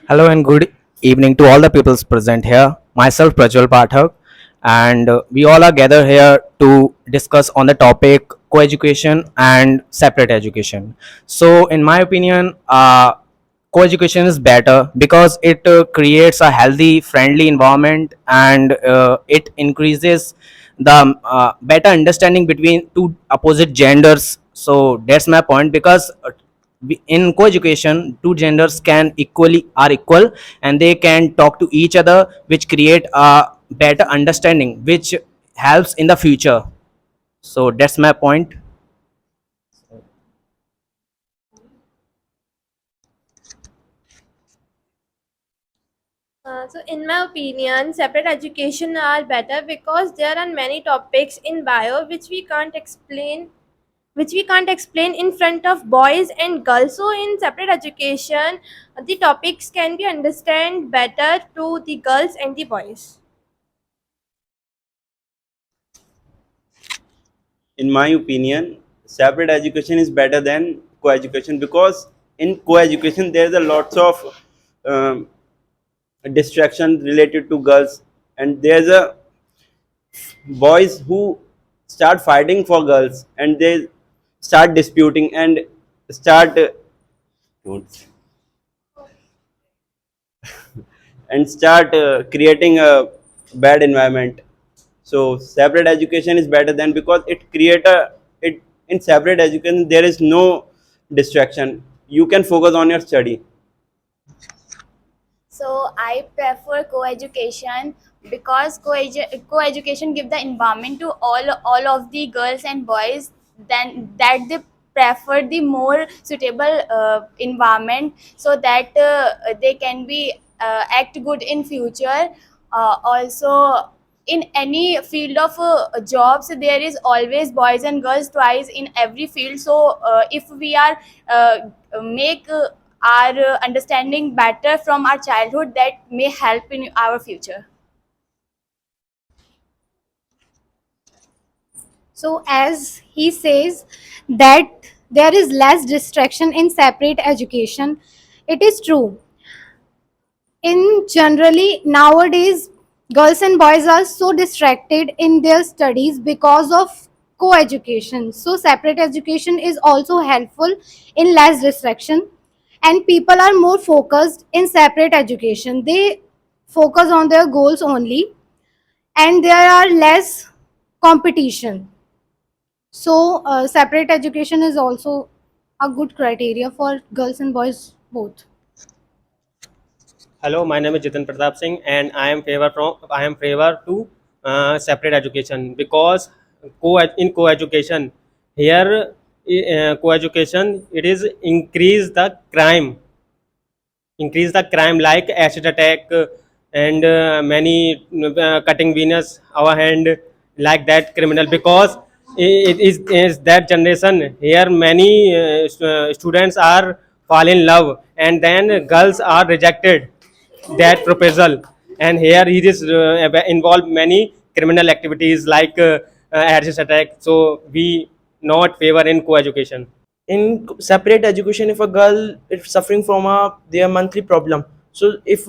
Hello and good evening to all the peoples present here. Myself Prajwal Pathak, and we all are gathered here to discuss on the topic co-education and separate education. So, in my opinion, co-education is better because it creates a healthy, friendly environment, and it increases the better understanding between two opposite genders. So that's my point because in co-education two genders can equally are equal and they can talk to each other, which create a better understanding which helps in the future. So that's my point. In my opinion, separate education are better because there are many topics in bio which we can't explain in front of boys and girls. So in separate education, the topics can be understand better to the girls and the boys. In my opinion, separate education is better than co-education because in co-education there is a lots of um, distraction related to girls, and there's a boys who start fighting for girls, and they start disputing and start don't- and start creating a bad environment. So separate education is better than because it create a it in separate education there is no distraction. You can focus on your study. So I prefer co-education because co-education give the environment to all of the girls and boys. Then that they prefer the more suitable environment so that they can be act good in future. Also, in any field of jobs, there is always boys and girls twice in every field. So if we are uh, make our understanding better from our childhood, that may help in our future. So, as he says that there is less distraction in separate education, it is true. In generally nowadays, girls and boys are so distracted in their studies because of co-education. So, separate education is also helpful in less distraction, and people are more focused in separate education. They focus on their goals only, and there are less competition. So, separate education is also a good criteria for girls and boys both. Hello, my name is Jitin Pratap Singh, and I am favor to separate education because in co-education here co-education it is increase the crime like acid attack and many cutting venous our hand like that criminal because is that generation here many students are fall in love and then girls are rejected that proposal, and here he is involved many criminal activities like acid attack, so we not favor in co-education. In separate education, if a girl is suffering from a their monthly problem, so if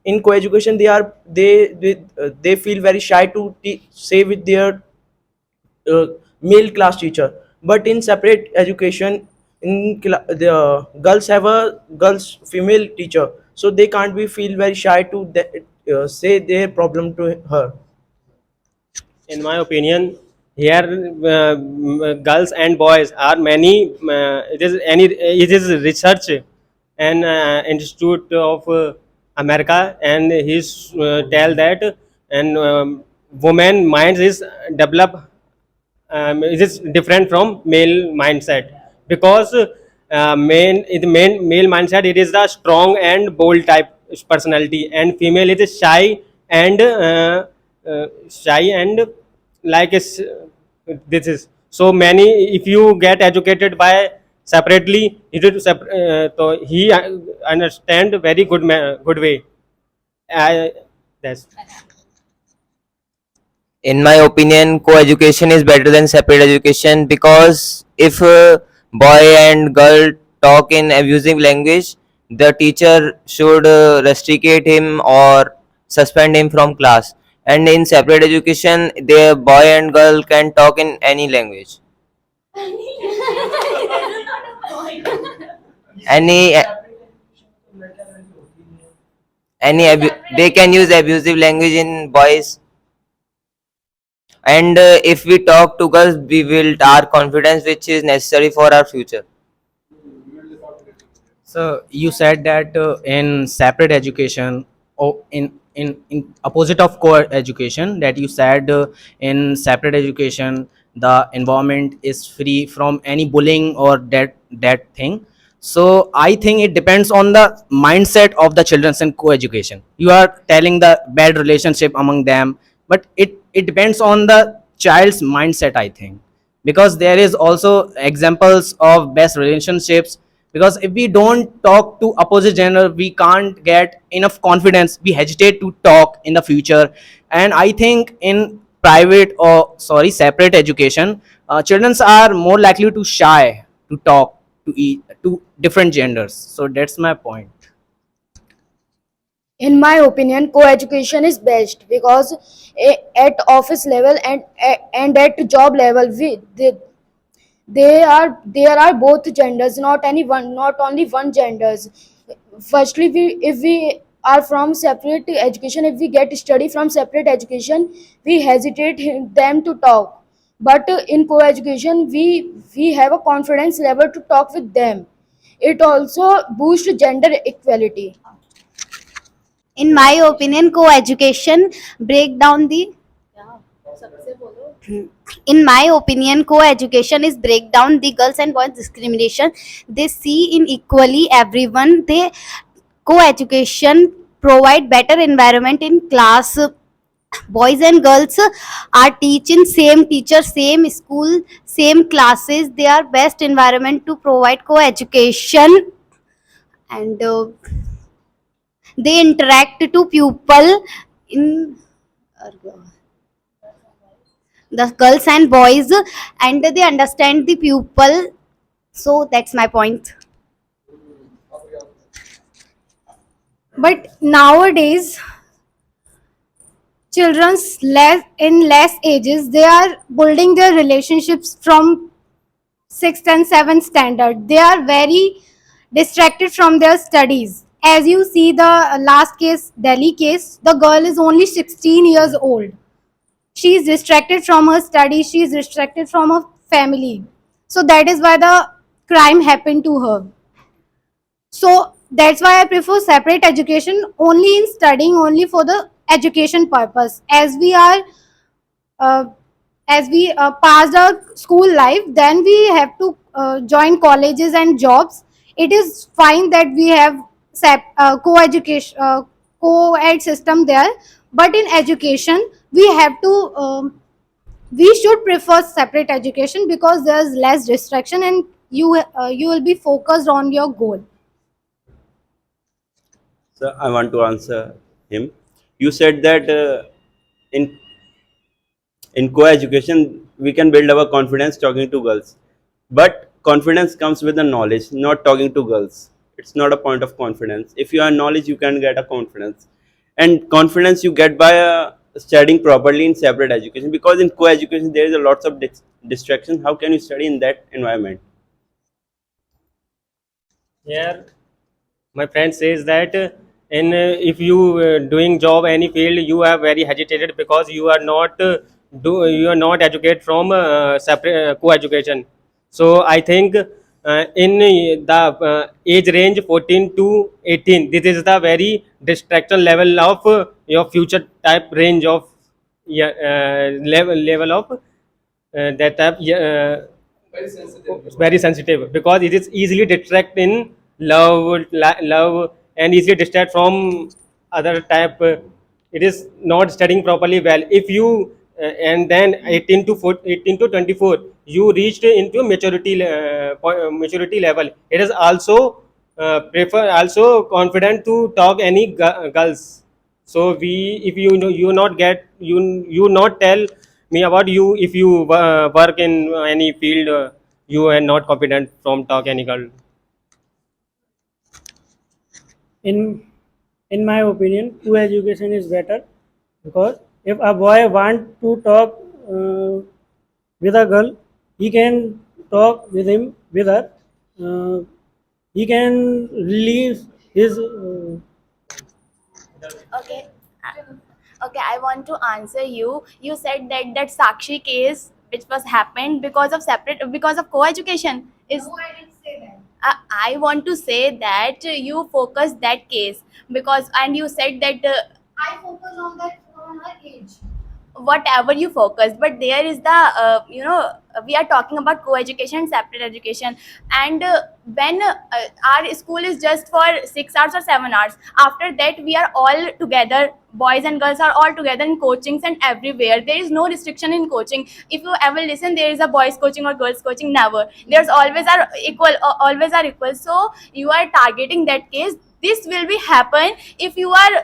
in co-education they feel very shy to say with their uh, male class teacher, but in separate education the girls have a girls female teacher, so they can't be feel very shy to say their problem to her. In my opinion here girls and boys are many it is research and institute of america, and he's tell that and woman minds is develop it is different from male mindset because male mindset it is the strong and bold type personality, and female it is shy and like this is so many if you get educated by separately so he understand very good way. That's In my opinion, co-education is better than separate education because if boy and girl talk in abusive language, the teacher should restrict him or suspend him from class. And in separate education, the boy and girl can talk in any language. Any they can use abusive language in boys. And if we talk to girls, we build our confidence, which is necessary for our future. So you said that in separate education, or in opposite of co-education, that you said in separate education the environment is free from any bullying or that thing. So I think it depends on the mindset of the children in co-education. You are telling the bad relationship among them, but it depends on the child's mindset, I think, because there is also examples of best relationships, because if we don't talk to opposite gender we can't get enough confidence, we hesitate to talk in the future. And I think in private, or sorry, separate education, children are more likely to shy to talk to different genders. So that's my point. In my opinion, co-education is best because at office level and at job level, there are both genders, not only one genders. Firstly, if we are from separate education, if we get study from separate education, we hesitate them to talk. But in co-education, we have a confidence level to talk with them. It also boosts gender equality. In my opinion, co-education break down the in my opinion, co-education is break down the girls and boys discrimination. They see in equally everyone. They co-education provide better environment in class. Boys and girls are teaching same teacher, same school, same classes. They are best environment to provide co-education, and they interact to pupil in the girls and boys, and they understand the pupil. So that's my point. But nowadays, children's less ages, they are building their relationships from 6th and 7th standard. They are very distracted from their studies. As you see the last case, Delhi case, the girl is only 16 years old. She is distracted from her studies, she is distracted from her family. So that is why the crime happened to her. So that's why I prefer separate education, only in studying, only for the education purpose. Uh, as we passed our school life, then we have to join colleges and jobs. It is fine that we have co-education, co-ed system there, but in education we have to we should prefer separate education because there's less distraction, and you will be focused on your goal. So I want to answer him. You said that in co-education we can build our confidence talking to girls, but confidence comes with the knowledge, not talking to girls. It's not a point of confidence. If you have knowledge, you can get a confidence, and confidence you get by studying properly in separate education, because in co-education there is a lots of distraction. How can you study in that environment? Here my friend says that in if you doing job any field, you are very hesitated because you are not you are not educated from separate co-education. So I think in the age range 14 to 18, this is the very distraction level of your future type range of, yeah, level of that type, very sensitive, because it is easily distract in love, and easily distract from other type. It is not studying properly well. If you and then 18 to 24, you reached into maturity level. It is also prefer also confident to talk any girls. So we, if you know, you not get, you not tell me about you, if you work in any field, you are not confident from talk any girl. in in my opinion, co-education is better, because if a boy want to talk with a girl, he can talk with him with her. uh, he can release his Okay. Okay, I want to answer you. You said that Sakshi case, which was happened because of co-education, is. No, I didn't say that. I want to say that you focus that case because, and you said that I focus on that on her age. whatever you focus, but there is the we are talking about co-education and separate education, and when our school is just for 6 hours or 7 hours, after that we are all together, boys and girls are all together in coachings and everywhere. There is no restriction in coaching. If you ever listen, there is a boys coaching or girls coaching, never. There's always are equal. So you are targeting that case. This will be happen if you are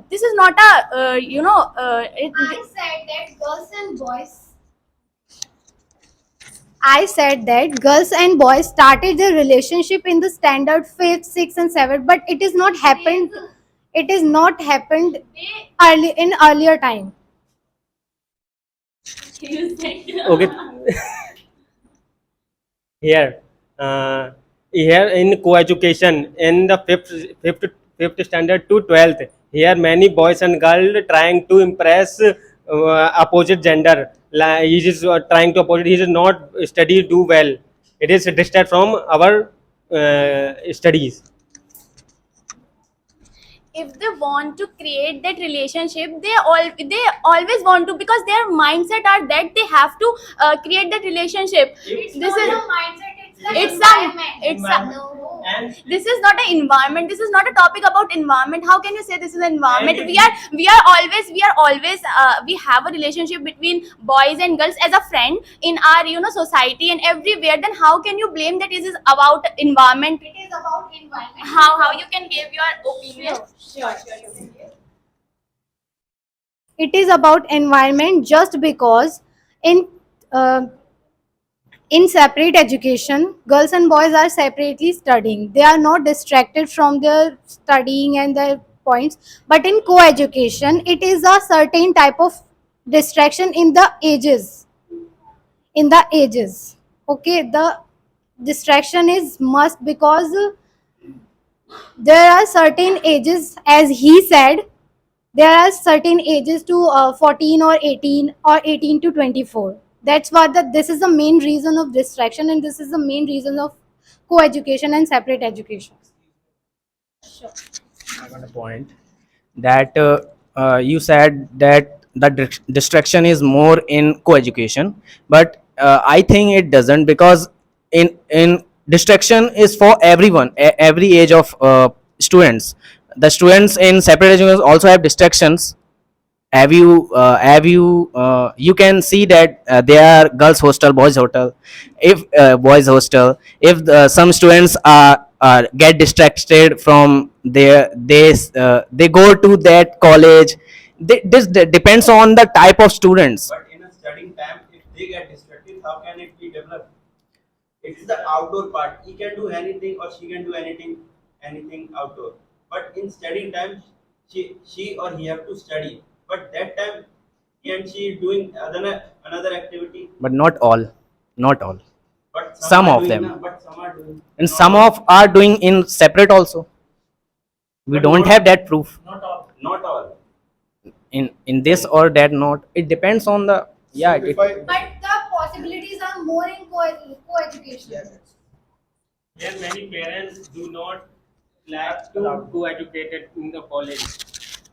this is not a I said that girls and boys. I said that girls and boys started their relationship in the standard fifth, sixth, and seventh, but it is not happened. It is not happened earlier time. Okay. Here, here in co-education, in the fifth standard to 12th, here many boys and girls trying to impress opposite gender. He is trying to oppose. He is not study do well. It is distract from our studies. if they want to create that relationship, they always want to, because their mindset are that they have to create that relationship. This is mindset. it's this is not an environment. This is not a topic about environment. How can you say this is an environment? We have a relationship between boys and girls as a friend in our society and everywhere. Then how can you blame that it is about environment? It is about environment. How you can give your opinion? Sure. It is about environment, just because in uh, in separate education, girls and boys are separately studying. They are not distracted from their studying and their points. But in co-education, it is a certain type of distraction in the ages. In the ages, okay, the distraction is must, because there are certain ages, as he said, there are certain ages to 14 or 18 or 18 to 24. That's what this is the main reason of distraction, and this is the main reason of co-education and separate education. I got a point that you said that the distraction is more in co-education, but I think it doesn't, because in distraction is for everyone, every age of students. The students in separate education also have distractions. You can see that there are girls hostel, boys hostel. If boys hostel, if some students are get distracted from they go to that college. This depends on the type of students. But in a studying time, if they get distracted, how can it be developed? It's the outdoor part. He can do anything or she can do anything outdoor. But in studying time, she or he have to study. But that time, he and she doing another activity. But not all, not all. But Some are of doing, them. But some are doing. And some of are doing in separate also. We But don't not- have that proof Not all. Not all. in this or that. Not, it depends on the, yeah, So it, if I, But the possibilities are more in co-education. Here many parents do not like to co-educated in the college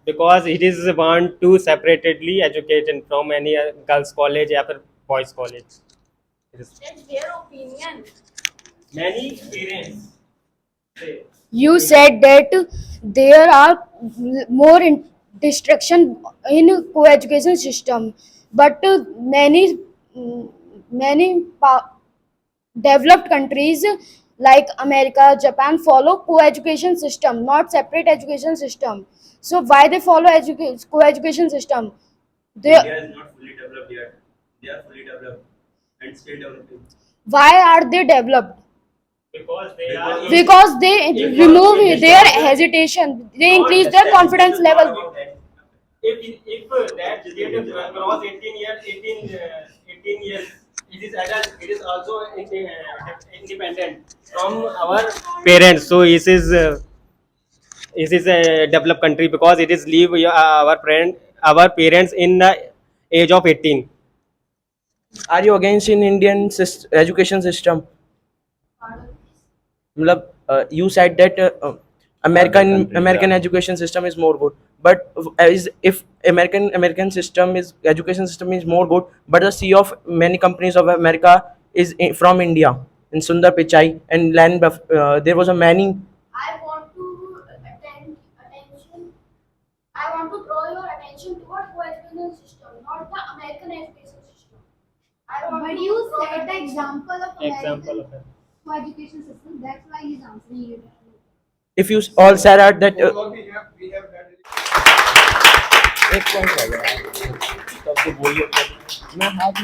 because it is want to separately education from any girls college or boys college. It is That's their opinion. many parents say You said that there are more distraction in co-education system, but many developed countries like America, Japan follow co-education system, not separate education system. So why they follow co-education system? They, India is not fully developed yet. They are fully developed and still developing. why are they developed? because they remove their hesitation, they increase their confidence level. If that kid cross 18 years, it is adult, it is also independent from our parents. So this is a developed country because it is leave our parents in the age of 18. Are you against in Indian education system? मतलब, you said that American education system is more good, but if American system is education system is more good, but the CEO of many companies of America is from India, in Sundar Pichai and there was a many. I want to draw your attention toward co-education system, not the American education system. But you said the example of American education system. That's why he's answering you. If you all said that एक point है यार, सबको बोलिए। मैं हाथ